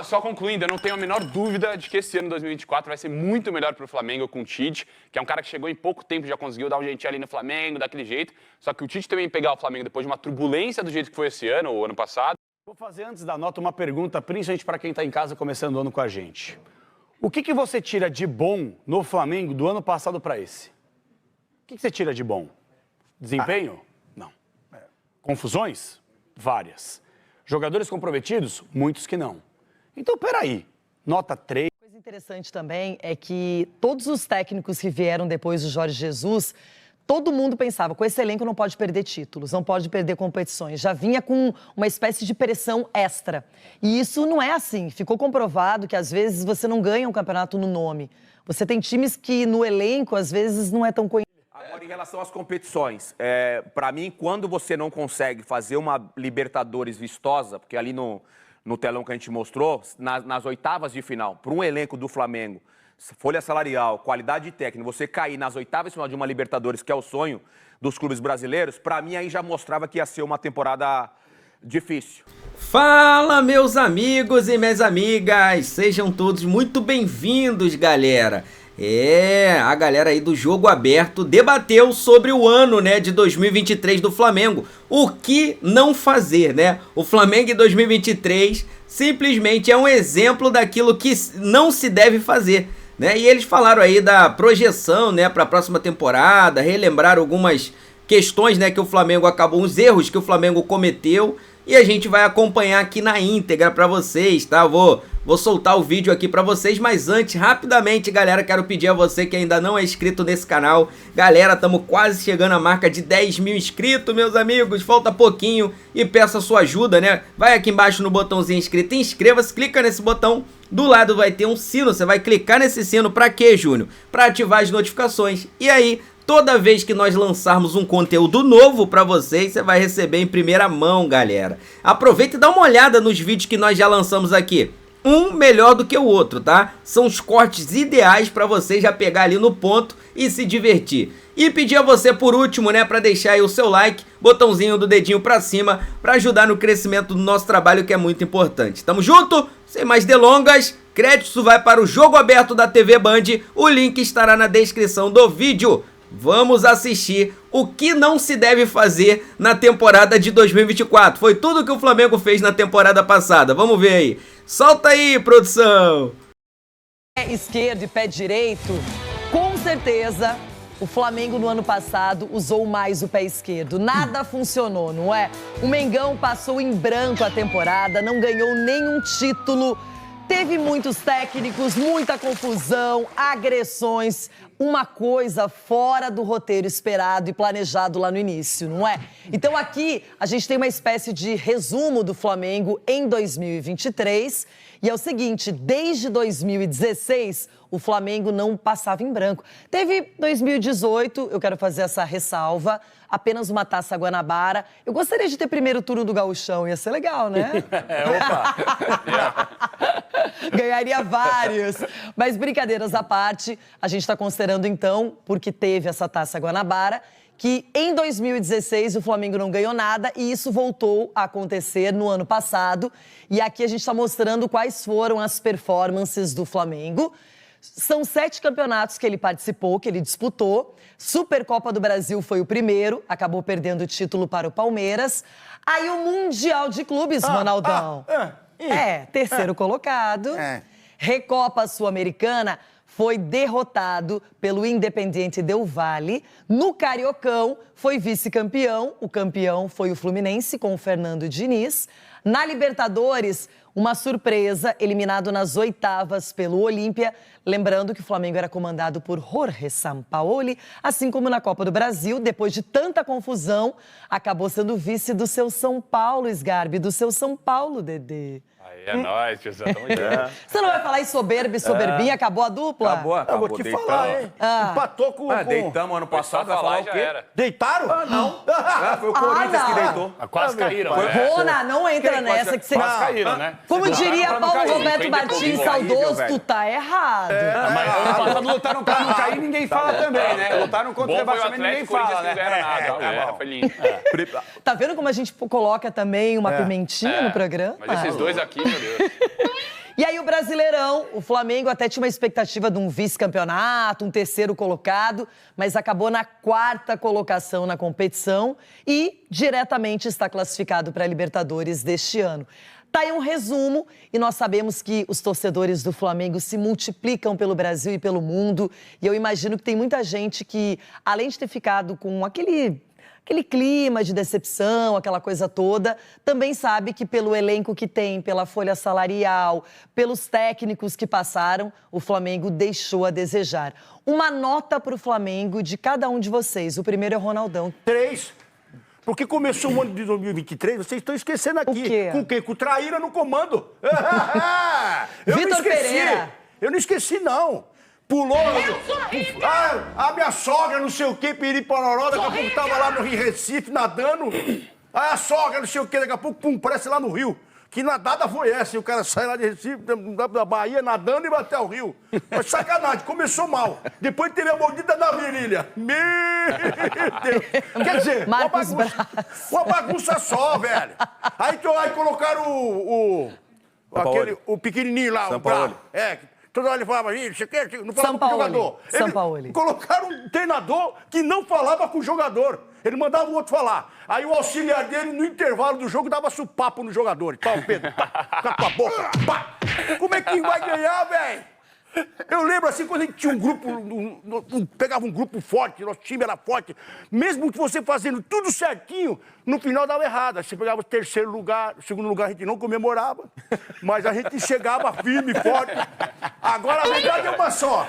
Só concluindo, eu não tenho a menor dúvida de que esse ano, 2024, vai ser muito melhor pro Flamengo com o Tite, que é um cara que chegou em pouco tempo, já conseguiu dar um jeitinho ali no Flamengo, daquele jeito. Só que o Tite também pegar o Flamengo depois de uma turbulência do jeito que foi esse ano, ou ano passado. Vou fazer antes da nota uma pergunta, principalmente para quem está em casa começando o ano com a gente. O que você tira de bom no Flamengo do ano passado para esse? O que você tira de bom? Desempenho? Não. Confusões? Várias. Jogadores comprometidos? Muitos que não. Então, peraí, nota 3. Coisa interessante também é que todos os técnicos que vieram depois do Jorge Jesus, todo mundo pensava, com esse elenco não pode perder títulos, não pode perder competições. Já vinha com uma espécie de pressão extra. E isso não é assim. Ficou comprovado que, às vezes, você não ganha um campeonato no nome. Você tem times que, no elenco, às vezes, não é tão conhecido. Agora, em relação às competições, para mim, quando você não consegue fazer uma Libertadores vistosa, porque ali no telão que a gente mostrou, nas oitavas de final, para um elenco do Flamengo, folha salarial, qualidade técnica, você cair nas oitavas de final de uma Libertadores, que é o sonho dos clubes brasileiros, para mim aí já mostrava que ia ser uma temporada difícil. Fala, meus amigos e minhas amigas, sejam todos muito bem-vindos, galera. A galera aí do Jogo Aberto debateu sobre o ano, né, de 2023 do Flamengo. O que não fazer, né? O Flamengo em 2023 simplesmente é um exemplo daquilo que não se deve fazer, né? E eles falaram aí da projeção, né, para a próxima temporada, relembraram algumas questões, né, que o Flamengo acabou, os erros que o Flamengo cometeu. E a gente vai acompanhar aqui na íntegra pra vocês, tá? Vou soltar o vídeo aqui pra vocês, mas antes, rapidamente, galera, quero pedir a você que ainda não é inscrito nesse canal. Galera, estamos quase chegando à marca de 10 mil inscritos, meus amigos, falta pouquinho e peço a sua ajuda, né? Vai aqui embaixo no botãozinho inscrito, inscreva-se, clica nesse botão, do lado vai ter um sino, você vai clicar nesse sino pra quê, Júnior? Pra ativar as notificações, e aí... toda vez que nós lançarmos um conteúdo novo pra vocês, você vai receber em primeira mão, galera. Aproveita e dá uma olhada nos vídeos que nós já lançamos aqui. Um melhor do que o outro, tá? São os cortes ideais pra você já pegar ali no ponto e se divertir. E pedir a você por último, né, pra deixar aí o seu like, botãozinho do dedinho pra cima, pra ajudar no crescimento do nosso trabalho, que é muito importante. Tamo junto? Sem mais delongas, crédito vai para o Jogo Aberto da TV Band, o link estará na descrição do vídeo. Vamos assistir o que não se deve fazer na temporada de 2024. Foi tudo que o Flamengo fez na temporada passada. Vamos ver aí. Solta aí, produção! Pé esquerdo e pé direito, com certeza, o Flamengo no ano passado usou mais o pé esquerdo. Nada funcionou, não é? O Mengão passou em branco a temporada, não ganhou nenhum título. Teve muitos técnicos, muita confusão, agressões, uma coisa fora do roteiro esperado e planejado lá no início, não é? Então aqui a gente tem uma espécie de resumo do Flamengo em 2023 e é o seguinte, desde 2016 o Flamengo não passava em branco. Teve 2018, eu quero fazer essa ressalva, apenas uma Taça Guanabara. Eu gostaria de ter primeiro turno do Gauchão, ia ser legal, né? Opa! Ganharia vários. Mas brincadeiras à parte, a gente está considerando então, porque teve essa Taça Guanabara, que em 2016 o Flamengo não ganhou nada e isso voltou a acontecer no ano passado. E aqui a gente está mostrando quais foram as performances do Flamengo. São 7 campeonatos que ele participou, que ele disputou. Supercopa do Brasil foi o primeiro, acabou perdendo o título para o Palmeiras. Aí o Mundial de Clubes, Ronaldão. Terceiro colocado. Recopa Sul-Americana foi derrotado pelo Independiente Del Valle. No Cariocão foi vice-campeão. O campeão foi o Fluminense com o Fernando Diniz. Na Libertadores, uma surpresa, eliminado nas oitavas pelo Olímpia. Lembrando que o Flamengo era comandado por Jorge Sampaoli, assim como na Copa do Brasil, depois de tanta confusão, acabou sendo vice do seu São Paulo, Sgarbi, do seu São Paulo, Dedê. Aí é nóis, tiozão. Você não vai falar em soberba e soberbinha? Acabou a dupla? Acabou. Eu vou te falar, hein? Empatou com... Deitamos ano passado, vai falar o quê? Deitaram? Não. Foi o Corinthians que deitou. Quase caíram, Rona, não entra Quem? nessa que você... Quase caíram, né? Como diria pra não Paulo cair. Roberto 50 Martins, pontos, saudoso, velho. tu tá errado. Mas ano passado lutaram pra não cair, ninguém fala também, né? Lutaram contra o Bom foi o rebaixamento, ninguém Atlético, Corinthians fala, que não ganharam né? nada. Foi lindo. Tá vendo como a gente coloca também uma pimentinha no programa? Mas esses dois aqui, meu Deus. E aí o Brasileirão, o Flamengo até tinha uma expectativa de um vice-campeonato, um terceiro colocado, mas acabou na 4ª colocação na competição e diretamente está classificado para a Libertadores deste ano. Tá aí um resumo e nós sabemos que os torcedores do Flamengo se multiplicam pelo Brasil e pelo mundo. E eu imagino que tem muita gente que, além de ter ficado com aquele clima de decepção, aquela coisa toda, também sabe que pelo elenco que tem, pela folha salarial, pelos técnicos que passaram, o Flamengo deixou a desejar. Uma nota para o Flamengo de cada um de vocês. O primeiro é o Ronaldão. 3. Porque começou o ano de 2023, vocês estão esquecendo aqui. O quê? Com quem? Com o Traíra no comando. Eu não Vitor esqueci. Pereira. Eu não esqueci, não. Pulou. A minha sogra, não sei o quê, Piripororó, daqui a pouco tava lá no Recife nadando. Aí a sogra, não sei o quê, daqui a pouco, pum, parece lá no Rio. Que nadada foi essa? E o cara sai lá de Recife, da Bahia, nadando e vai até o Rio. Mas sacanagem, começou mal. Depois teve a mordida da virilha. Meu Deus. Quer dizer, Marcos uma bagunça só, velho. Aí colocaram o pequenininho lá, o bravo. Toda hora ele falava, não sei o quê, não falava com o jogador. Sampaoli. Colocaram um treinador que não falava com o jogador. Ele mandava o outro falar. Aí o auxiliar dele, no intervalo do jogo, dava supapo no jogador. Pau, Pedro, pá, com a tua boca, pá. Como é que vai ganhar, velho? Eu lembro assim, quando a gente tinha um grupo, pegava um grupo forte, nosso time era forte, mesmo que você fazendo tudo certinho, no final dava errado. Aí você pegava o terceiro lugar, o segundo lugar a gente não comemorava, mas a gente chegava firme, forte. Agora a verdade é uma só.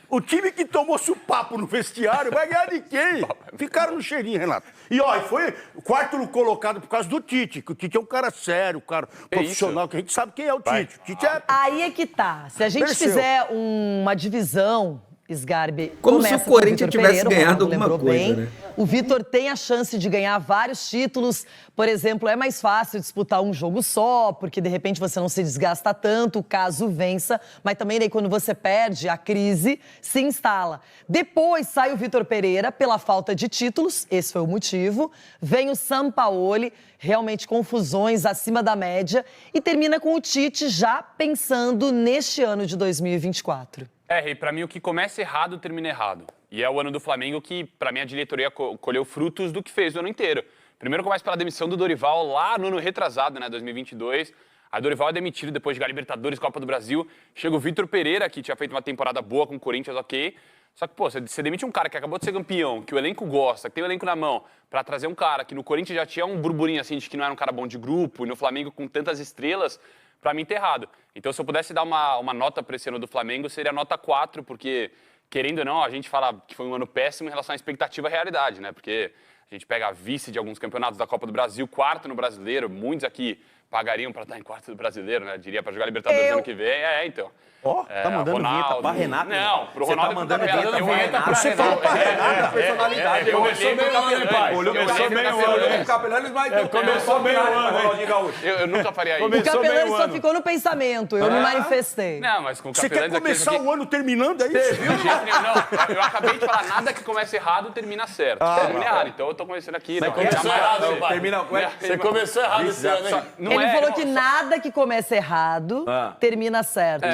O time que tomou supapo no vestiário vai ganhar de quem? Ficaram no cheirinho, Renato. E ó, foi o 4º colocado por causa do Tite, que o Tite é um cara sério, um cara profissional, que a gente sabe quem é o Tite. O Tite é... Aí é que tá. Se a gente Mereceu. fizer uma divisão, Sgarbi, Como se começa o com Corinthians Vitor tivesse Pereira, o ganhado Ronaldo alguma lembrou coisa, bem. né? O Vitor tem a chance de ganhar vários títulos. Por exemplo, é mais fácil disputar um jogo só, porque de repente você não se desgasta tanto, caso vença. Mas também daí quando você perde, a crise se instala. Depois sai o Vitor Pereira pela falta de títulos, esse foi o motivo. Vem o Sampaoli, realmente confusões acima da média. E termina com o Tite já pensando neste ano de 2024. Rei, pra mim o que começa errado termina errado. E é o ano do Flamengo que, pra mim, a diretoria colheu frutos do que fez o ano inteiro. Primeiro começa pela demissão do Dorival lá no ano retrasado, né, 2022. Aí o Dorival é demitido depois de ganhar Libertadores, Copa do Brasil. Chega o Vitor Pereira, que tinha feito uma temporada boa com o Corinthians, ok. Só que, pô, você demite um cara que acabou de ser campeão, que o elenco gosta, que tem o elenco na mão, pra trazer um cara que no Corinthians já tinha um burburinho assim de que não era um cara bom de grupo, e no Flamengo com tantas estrelas, pra mim tá errado. Então, se eu pudesse dar uma nota pra esse ano do Flamengo, seria nota 4, porque, querendo ou não, a gente fala que foi um ano péssimo em relação à expectativa e realidade, né? Porque a gente pega a vice de alguns campeonatos da Copa do Brasil, 4º no Brasileiro, muitos aqui pagariam pra estar em 4º do Brasileiro, né? Diria pra jogar Libertadores ano que vem. Então. Ó, tá mandando vinheta pra Renato. Não, pro Você Ronaldo tá mandando vinheta pra Você falou pra Renato. personalidade. Eu olhei pro Capelani. Começou bem o ano, hein? Capelani, mas Começou bem o ano, hein? Eu nunca faria isso. O Começou bem Capelani o só ano. ficou no pensamento, eu me manifestei. Não, mas com o Você Capelani quer começar o ano terminando, é isso? De jeito nenhum, não. Eu acabei de falar, nada que começa errado termina certo. Termina errado. Então eu tô começando aqui. Não, começou jamais errado, vai ser. pai. termina. Você começou errado esse ano, hein? Não Ele é, falou não, que só- nada que começa errado termina certo.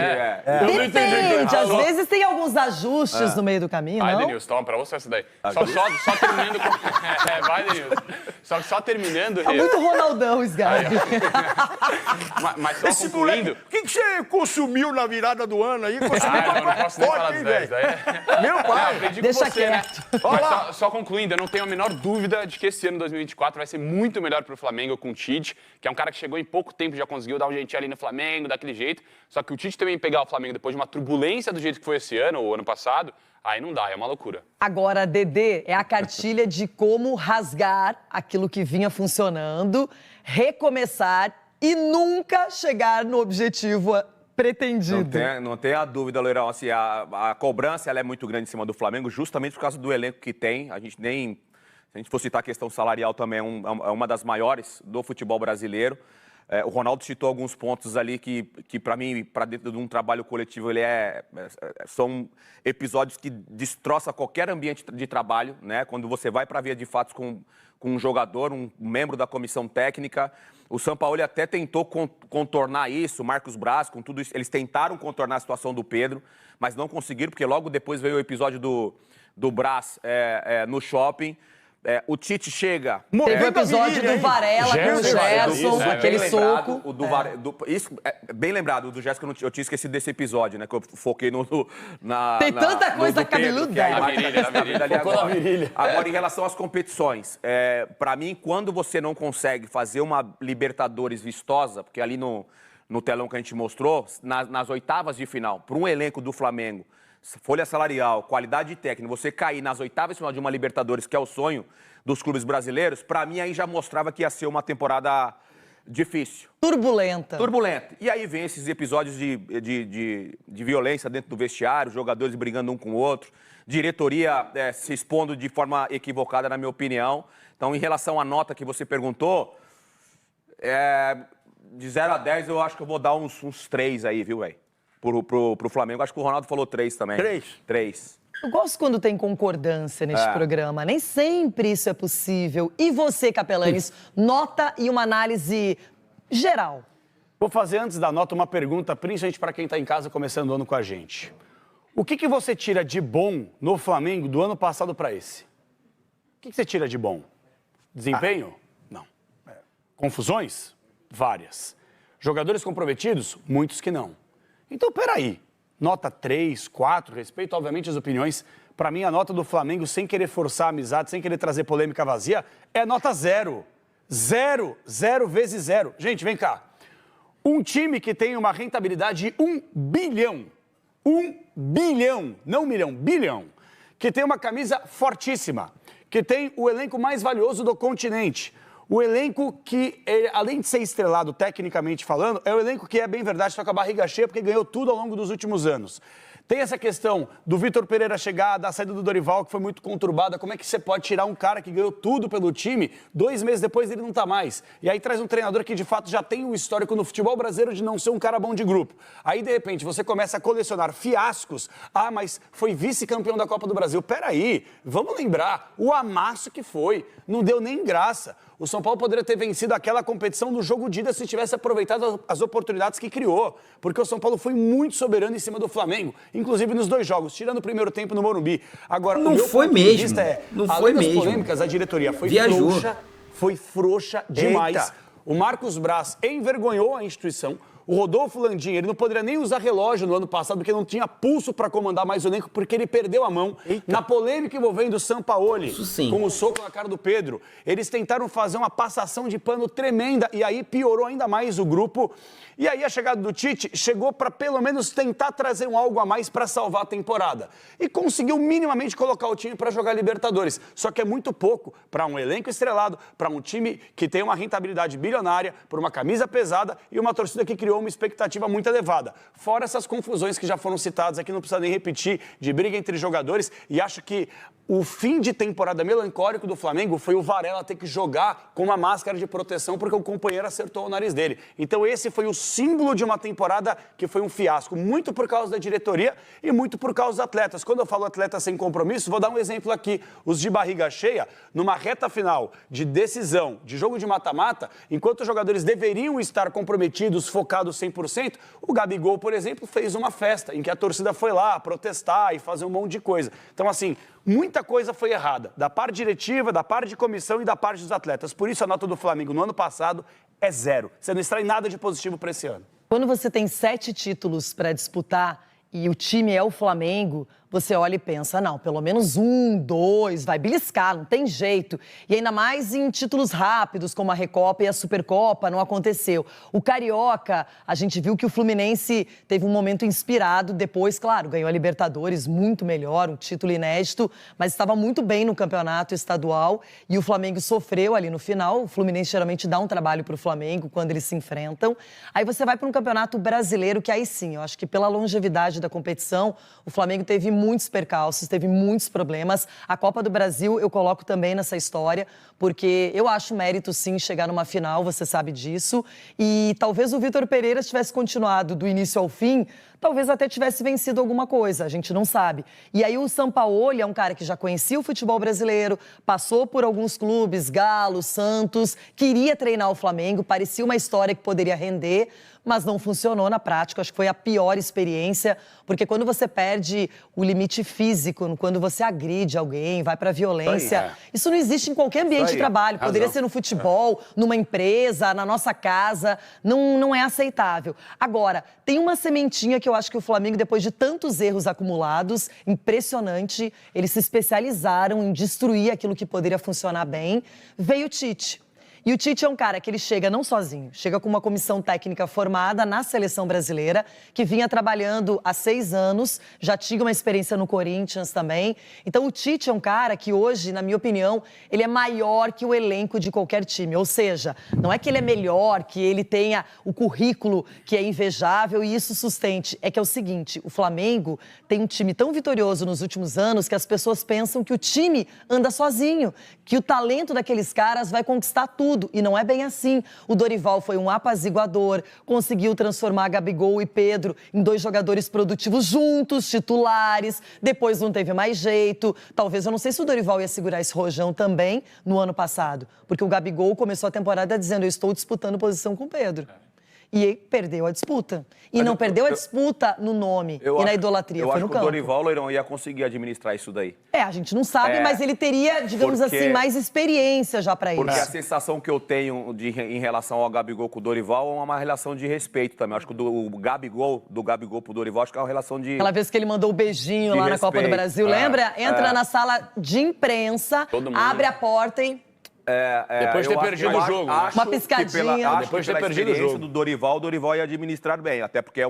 Depende, às Só- vezes tem alguns ajustes no meio do caminho, Vai, não? Denilson, toma pra você essa daí. Só terminando com... vai, Denilson. Só terminando... Tá muito Ronaldão, Sgarbi. Mas só Esse moleque, concluindo... o que você consumiu na virada do ano aí? Consumiu não posso nem falar forte, dos hein, 10. velho? Daí Meu eu pai. aprendi Deixa com você, né? quieto. Olha Mas lá. só concluindo, eu não tenho a menor dúvida de que esse ano 2024 vai ser muito melhor pro Flamengo com o Tite, que é um cara que chegou em pouco tempo, já conseguiu dar um jeitinho ali no Flamengo, daquele jeito. Só que o Tite também pegar o Flamengo depois de uma turbulência do jeito que foi esse ano, ou ano passado, aí não dá, é uma loucura. Agora, Dedê, é a cartilha de como rasgar aquilo que vinha funcionando, recomeçar e nunca chegar no objetivo pretendido. Não tem a dúvida, Loirão. Assim, a cobrança ela é muito grande em cima do Flamengo, justamente por causa do elenco que tem. A gente nem... Se a gente for citar a questão salarial também, é uma das maiores do futebol brasileiro. O Ronaldo citou alguns pontos ali que para mim, para dentro de um trabalho coletivo, são episódios que destroçam qualquer ambiente de trabalho, né? Quando você vai para a via de fatos com um jogador, um membro da comissão técnica. O Sampaoli até tentou contornar isso, o Marcos Braz, com tudo isso. Eles tentaram contornar a situação do Pedro, mas não conseguiram, porque logo depois veio o episódio do Braz no shopping. O Tite chega... Teve o episódio do Varela com o Gerson, aquele soco. Isso, bem lembrado, o do Gerson, eu tinha esquecido desse episódio, né? Que eu foquei Tem tanta coisa cabeluda. Agora, em relação às competições, para mim, quando você não consegue fazer uma Libertadores vistosa, porque ali no telão que a gente mostrou, nas oitavas de final, para um elenco do Flamengo, folha salarial, qualidade técnica, você cair nas oitavas de final de uma Libertadores, que é o sonho dos clubes brasileiros, para mim aí já mostrava que ia ser uma temporada difícil. Turbulenta. E aí vem esses episódios de violência dentro do vestiário, jogadores brigando um com o outro, diretoria se expondo de forma equivocada, na minha opinião. Então, em relação à nota que você perguntou, de 0 a 10, eu acho que eu vou dar uns 3 aí, viu, velho? Pro Flamengo. Acho que o Ronaldo falou 3 também. 3. Eu gosto quando tem concordância neste programa. Nem sempre isso é possível. E você, Capelanes, nota e uma análise geral. Vou fazer antes da nota uma pergunta, principalmente para quem está em casa começando o ano com a gente. O que você tira de bom no Flamengo do ano passado para esse? O que você tira de bom? Desempenho? Não. Confusões? Várias. Jogadores comprometidos? Muitos que não. Então, peraí, nota 3, 4, respeito, obviamente, as opiniões. Para mim, a nota do Flamengo, sem querer forçar a amizade, sem querer trazer polêmica vazia, é nota 0. 0 vezes 0. Gente, vem cá. Um time que tem uma rentabilidade de 1 bilhão. 1 bilhão, não milhão, bilhão. Que tem uma camisa fortíssima. Que tem o elenco mais valioso do continente. O elenco que, além de ser estrelado tecnicamente falando, é o elenco que é bem verdade, está com a barriga cheia porque ganhou tudo ao longo dos últimos anos. Tem essa questão do Vitor Pereira chegar, da saída do Dorival, que foi muito conturbada. Como é que você pode tirar um cara que ganhou tudo pelo time, 2 meses depois ele não tá mais? E aí traz um treinador que de fato já tem um histórico no futebol brasileiro de não ser um cara bom de grupo. Aí de repente você começa a colecionar fiascos. Ah, mas foi vice-campeão da Copa do Brasil. Peraí, vamos lembrar, o amasso que foi, não deu nem graça. O São Paulo poderia ter vencido aquela competição do jogo de ida se tivesse aproveitado as oportunidades que criou. Porque o São Paulo foi muito soberano em cima do Flamengo, inclusive nos 2 jogos, tirando o primeiro tempo no Morumbi. Agora, não foi mesmo. Não foi mesmo. Polêmicas, a diretoria foi frouxa demais. Eita. O Marcos Braz envergonhou a instituição. O Rodolfo Landim, ele não poderia nem usar relógio no ano passado, porque não tinha pulso para comandar mais o elenco, porque ele perdeu a mão. Eita. Na polêmica envolvendo o Sampaoli, com o soco na cara do Pedro, eles tentaram fazer uma passação de pano tremenda, e aí piorou ainda mais o grupo. E aí a chegada do Tite chegou para pelo menos tentar trazer algo a mais para salvar a temporada. E conseguiu minimamente colocar o time para jogar Libertadores. Só que é muito pouco para um elenco estrelado, para um time que tem uma rentabilidade bilionária, por uma camisa pesada e uma torcida que criou uma expectativa muito elevada. Fora essas confusões que já foram citadas aqui, não precisa nem repetir, de briga entre jogadores. E acho que o fim de temporada melancólico do Flamengo foi o Varela ter que jogar com uma máscara de proteção porque o companheiro acertou o nariz dele. Então esse foi o símbolo de uma temporada que foi um fiasco, muito por causa da diretoria e muito por causa dos atletas. Quando eu falo atleta sem compromisso, vou dar um exemplo aqui. Os de barriga cheia, numa reta final de decisão, de jogo de mata-mata, enquanto os jogadores deveriam estar comprometidos, focados 100%, o Gabigol, por exemplo, fez uma festa em que a torcida foi lá protestar e fazer um monte de coisa. Então, assim, muita coisa foi errada, da parte diretiva, da parte de comissão e da parte dos atletas. Por isso a nota do Flamengo no ano passado é 0. Você não extrai nada de positivo para esse ano. Quando você tem 7 títulos para disputar e o time é o Flamengo, você olha e pensa, não, pelo menos 1, 2, vai beliscar, não tem jeito. E ainda mais em títulos rápidos, como a Recopa e a Supercopa, não aconteceu. O Carioca, a gente viu que o Fluminense teve um momento inspirado, depois, claro, ganhou a Libertadores, muito melhor, um título inédito, mas estava muito bem no campeonato estadual e o Flamengo sofreu ali no final. O Fluminense geralmente dá um trabalho para o Flamengo quando eles se enfrentam. Aí você vai para um campeonato brasileiro, que aí sim, eu acho que pela longevidade da competição, o Flamengo teve muitos percalços, teve muitos problemas. A Copa do Brasil eu coloco também nessa história, porque eu acho mérito, sim, chegar numa final, você sabe disso. E talvez o Vitor Pereira tivesse continuado do início ao fim, talvez até tivesse vencido alguma coisa, a gente não sabe. E aí o Sampaoli é um cara que já conhecia o futebol brasileiro, passou por alguns clubes, Galo, Santos, queria treinar o Flamengo, parecia uma história que poderia render, mas não funcionou na prática. Acho que foi a pior experiência, porque quando você perde o limite físico, quando você agride alguém, vai pra violência, isso não existe em qualquer ambiente de trabalho. Poderia ser no futebol, numa empresa, na nossa casa, não é aceitável. Agora, tem uma sementinha que eu acho que o Flamengo, depois de tantos erros acumulados, impressionante, eles se especializaram em destruir aquilo que poderia funcionar bem, veio o Tite. E o Tite é um cara que ele chega não sozinho, chega com uma comissão técnica formada na seleção brasileira, que vinha trabalhando há 6 anos, já tinha uma experiência no Corinthians também. Então o Tite é um cara que hoje, na minha opinião, ele é maior que o elenco de qualquer time. Ou seja, não é que ele é melhor, que ele tenha o currículo que é invejável e isso sustente. É que é o seguinte, o Flamengo tem um time tão vitorioso nos últimos anos que as pessoas pensam que o time anda sozinho, que o talento daqueles caras vai conquistar tudo. E não é bem assim. O Dorival foi um apaziguador, conseguiu transformar Gabigol e Pedro em 2 jogadores produtivos juntos, titulares. Depois não teve mais jeito. Talvez, eu não sei se o Dorival ia segurar esse rojão também no ano passado. Porque o Gabigol começou a temporada dizendo: eu estou disputando posição com o Pedro. E perdeu a disputa. E mas não perdeu a disputa no nome e na idolatria, foi no campo. Eu acho que o Dorival, Loirão, ia conseguir administrar isso daí. A gente não sabe, mas ele teria, digamos assim, mais experiência já pra isso. Porque a sensação que eu tenho em relação ao Gabigol com o Dorival é uma relação de respeito também. Eu acho que do Gabigol pro Dorival, acho que é uma relação de... Aquela vez que ele mandou o beijinho lá na Copa do Brasil, lembra? Entra na sala de imprensa, abre a porta e... depois de ter perdido o jogo. Uma piscadinha. Depois de ter perdido o jogo. O Dorival ia administrar bem. Até porque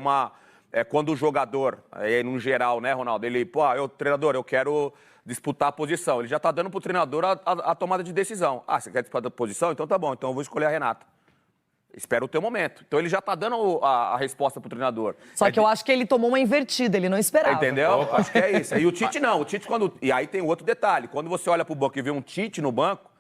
quando o jogador, no geral, né, Ronaldo? Ele, treinador, eu quero disputar a posição. Ele já tá dando pro treinador a tomada de decisão. Você quer disputar a posição? Então tá bom, então eu vou escolher a Renata. Espera o teu momento. Então ele já tá dando a resposta pro treinador. Só que eu acho que ele tomou uma invertida, ele não esperava. Entendeu? Acho que é isso. E o Tite não. O Tite quando... E aí tem outro detalhe. Quando você olha pro banco e vê um Tite no banco,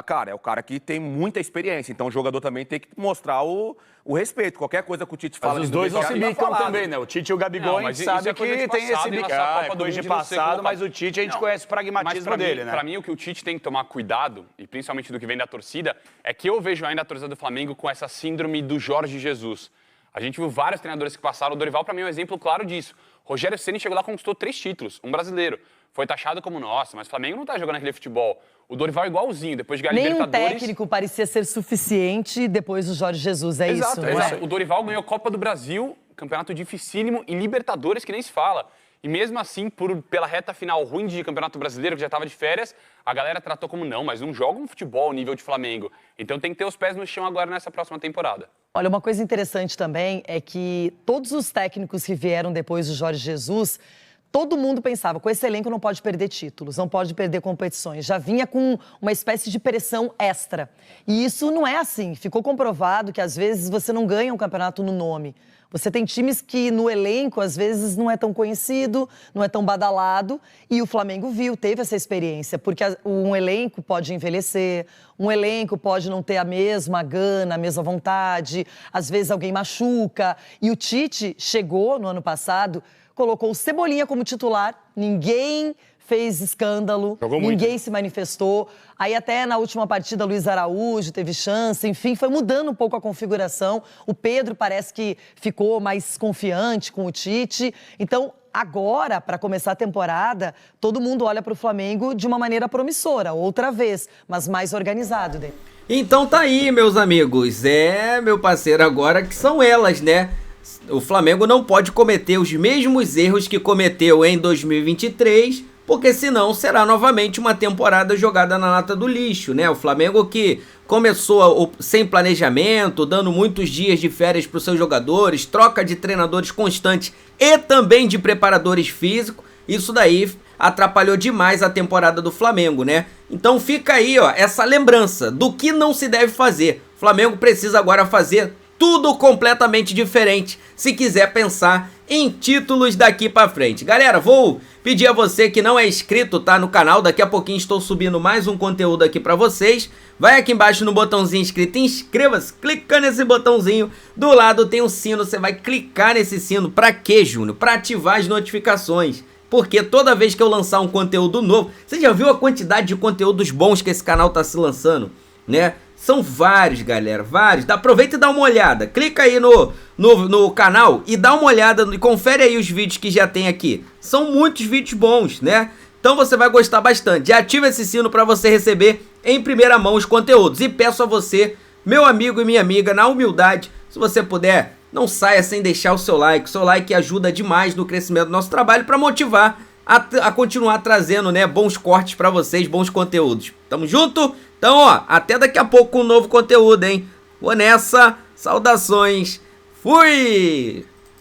cara, é o cara que tem muita experiência, então o jogador também tem que mostrar o respeito. Qualquer coisa que o Tite fala... Mas os dois não se bicam também, né? O Tite e o Gabigol, a gente sabe que tem esse bicão, é coisa de passado, mas o Tite, a gente conhece o pragmatismo dele, né? Pra mim, o que o Tite tem que tomar cuidado, e principalmente do que vem da torcida, é que eu vejo ainda a torcida do Flamengo com essa síndrome do Jorge Jesus. A gente viu vários treinadores que passaram, o Dorival, pra mim, é um exemplo claro disso. Rogério Ceni chegou lá e conquistou 3 títulos, um brasileiro. Foi taxado como, nossa, mas o Flamengo não tá jogando aquele futebol. O Dorival é igualzinho, depois de ganhar Libertadores... Nenhum técnico parecia ser suficiente depois do Jorge Jesus, Exato, isso, não é? O Dorival ganhou Copa do Brasil, campeonato dificílimo, e Libertadores, que nem se fala. E mesmo assim, pela reta final ruim de Campeonato Brasileiro, que já estava de férias, a galera tratou como não, mas não joga um futebol ao nível de Flamengo. Então tem que ter os pés no chão agora nessa próxima temporada. Olha, uma coisa interessante também é que todos os técnicos que vieram depois do Jorge Jesus... Todo mundo pensava, com esse elenco não pode perder títulos, não pode perder competições. Já vinha com uma espécie de pressão extra. E isso não é assim. Ficou comprovado que, às vezes, você não ganha um campeonato no nome. Você tem times que, no elenco, às vezes, não é tão conhecido, não é tão badalado. E o Flamengo teve essa experiência. Porque um elenco pode envelhecer, um elenco pode não ter a mesma gana, a mesma vontade. Às vezes, alguém machuca. E o Tite chegou, no ano passado... colocou o Cebolinha como titular, ninguém fez escândalo, ninguém se manifestou. Aí até na última partida, Luiz Araújo teve chance, enfim, foi mudando um pouco a configuração. O Pedro parece que ficou mais confiante com o Tite. Então, agora, para começar a temporada, todo mundo olha para o Flamengo de uma maneira promissora, outra vez, mas mais organizado. Então tá aí, meus amigos. Meu parceiro, agora que são elas, né? O Flamengo não pode cometer os mesmos erros que cometeu em 2023, porque senão será novamente uma temporada jogada na lata do lixo, né? O Flamengo que começou sem planejamento, dando muitos dias de férias para os seus jogadores, troca de treinadores constante e também de preparadores físicos, isso daí atrapalhou demais a temporada do Flamengo, né? Então fica aí, ó, essa lembrança do que não se deve fazer. O Flamengo precisa agora fazer tudo completamente diferente se quiser pensar em títulos daqui pra frente. Galera, vou pedir a você que não é inscrito, tá, no canal, daqui a pouquinho estou subindo mais um conteúdo aqui pra vocês. Vai aqui embaixo no botãozinho inscrito, inscreva-se, clica nesse botãozinho, do lado tem um sino, você vai clicar nesse sino. Pra quê, Júnior? Pra ativar as notificações. Porque toda vez que eu lançar um conteúdo novo, você já viu a quantidade de conteúdos bons que esse canal tá se lançando, né? São vários, galera, vários. Aproveita e dá uma olhada. Clica aí no canal e dá uma olhada e confere aí os vídeos que já tem aqui. São muitos vídeos bons, né? Então você vai gostar bastante. Ativa esse sino para você receber em primeira mão os conteúdos. E peço a você, meu amigo e minha amiga, na humildade, se você puder, não saia sem deixar o seu like. O seu like ajuda demais no crescimento do nosso trabalho para motivar a continuar trazendo, né, bons cortes para vocês, bons conteúdos. Tamo junto? Então, ó, até daqui a pouco com um novo conteúdo, hein? Vou nessa. Saudações. Fui!